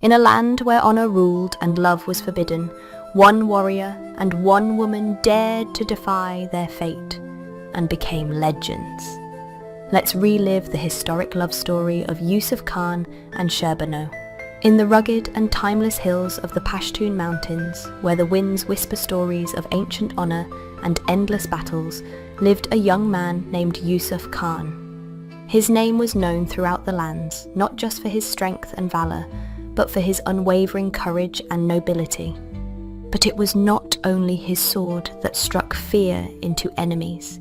In a land where honor ruled and love was forbidden, one warrior and one woman dared to defy their fate and became legends. Let's relive the historic love story of Yousaf Khan and Sherbano. In the rugged and timeless hills of the Pashtun Mountains, where the winds whisper stories of ancient honor and endless battles, lived a young man named Yousaf Khan. His name was known throughout the lands, not just for his strength and valor, but for his unwavering courage and nobility. But it was not only his sword that struck fear into enemies.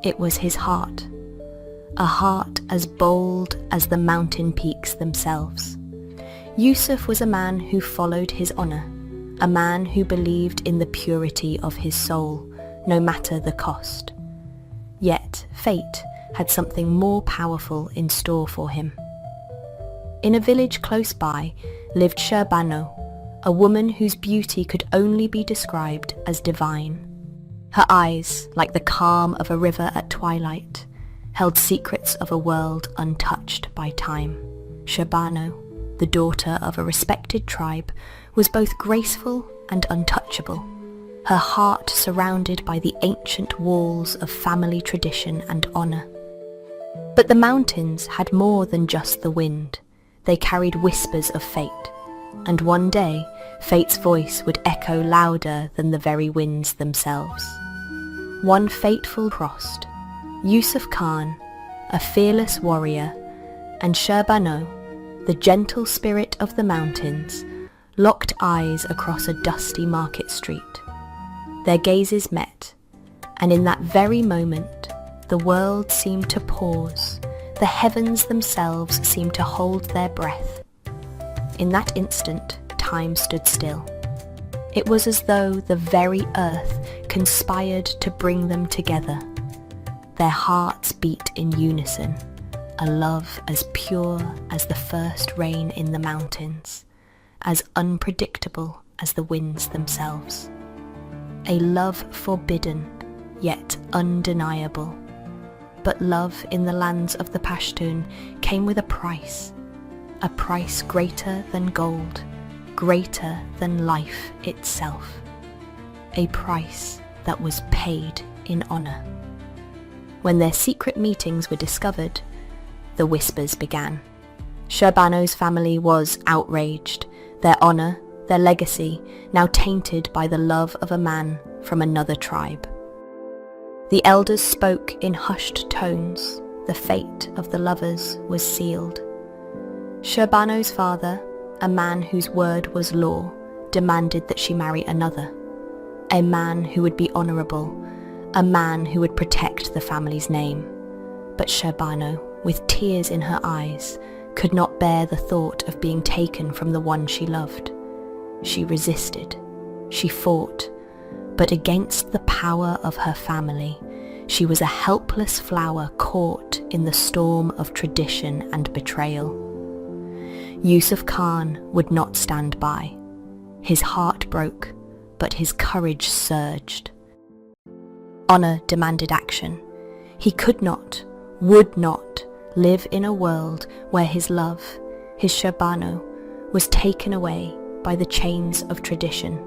It was his heart, a heart as bold as the mountain peaks themselves. Yousaf was a man who followed his honor, a man who believed in the purity of his soul, no matter the cost. Yet fate had something more powerful in store for him. In a village close by lived Sherbano, a woman whose beauty could only be described as divine. Her eyes, like the calm of a river at twilight, held secrets of a world untouched by time. Sherbano, the daughter of a respected tribe, was both graceful and untouchable, her heart surrounded by the ancient walls of family tradition and honor. But the mountains had more than just the wind. They carried whispers of fate, and one day fate's voice would echo louder than the very winds themselves. One fateful crossed, Yousaf Khan, a fearless warrior, and Sherbano, the gentle spirit of the mountains, locked eyes across a dusty market street. Their gazes met, and in that very moment, the world seemed to pause. The heavens themselves seemed to hold their breath. In that instant, time stood still. It was as though the very earth conspired to bring them together. Their hearts beat in unison, a love as pure as the first rain in the mountains, as unpredictable as the winds themselves. A love forbidden, yet undeniable. But love in the lands of the Pashtun came with a price greater than gold, greater than life itself. A price that was paid in honor. When their secret meetings were discovered, the whispers began. Sherbano's family was outraged, their honor, their legacy, now tainted by the love of a man from another tribe. The elders spoke in hushed tones. The fate of the lovers was sealed. Sherbano's father, a man whose word was law, demanded that she marry another. A man who would be honorable, a man who would protect the family's name. But Sherbano, with tears in her eyes, could not bear the thought of being taken from the one she loved. She resisted. She fought. But against the power of her family, she was a helpless flower caught in the storm of tradition and betrayal. Yousaf Khan would not stand by. His heart broke, but his courage surged. Honor demanded action. He could not, would not, live in a world where his love, his Sherbano, was taken away by the chains of tradition.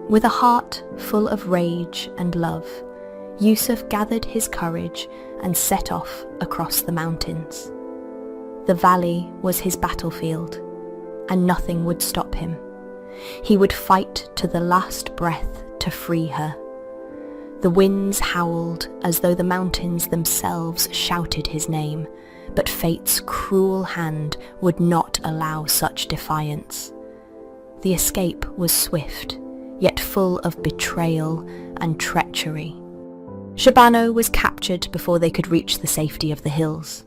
With a heart full of rage and love, Yousaf gathered his courage and set off across the mountains. The valley was his battlefield, and nothing would stop him. He would fight to the last breath to free her. The winds howled as though the mountains themselves shouted his name, but fate's cruel hand would not allow such defiance. The escape was swift, yet full of betrayal and treachery. Sherbano was captured before they could reach the safety of the hills.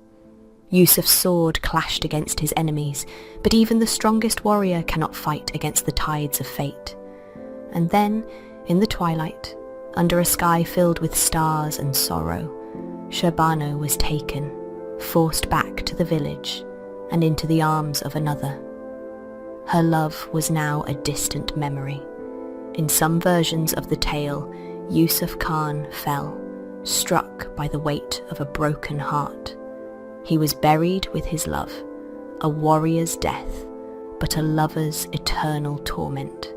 Yousaf's sword clashed against his enemies, but even the strongest warrior cannot fight against the tides of fate. And then, in the twilight, under a sky filled with stars and sorrow, Sherbano was taken, forced back to the village and into the arms of another. Her love was now a distant memory. In some versions of the tale, Yousaf Khan fell, struck by the weight of a broken heart. He was buried with his love, a warrior's death, but a lover's eternal torment.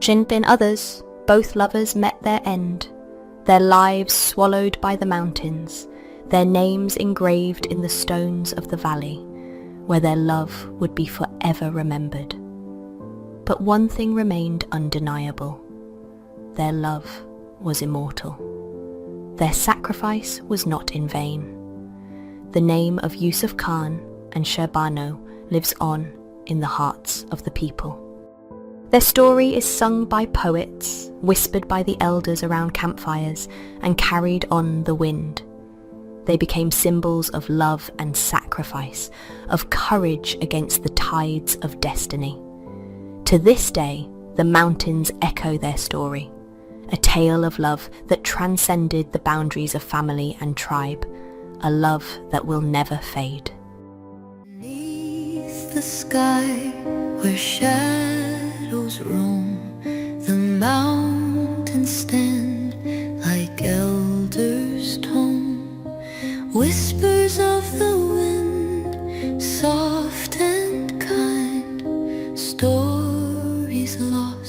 In others, both lovers met their end, their lives swallowed by the mountains, their names engraved in the stones of the valley, where their love would be forever remembered. But one thing remained undeniable. Their love was immortal. Their sacrifice was not in vain. The name of Yousaf Khan and Sherbano lives on in the hearts of the people. Their story is sung by poets, whispered by the elders around campfires, and carried on the wind. They became symbols of love and sacrifice, of courage against the tides of destiny. To this day, the mountains echo their story, a tale of love that transcended the boundaries of family and tribe, a love that will never fade. Beneath the sky, where shadows roam, the mountains stand like elders' tome. Whispers of the wind, soft and kind, stories lost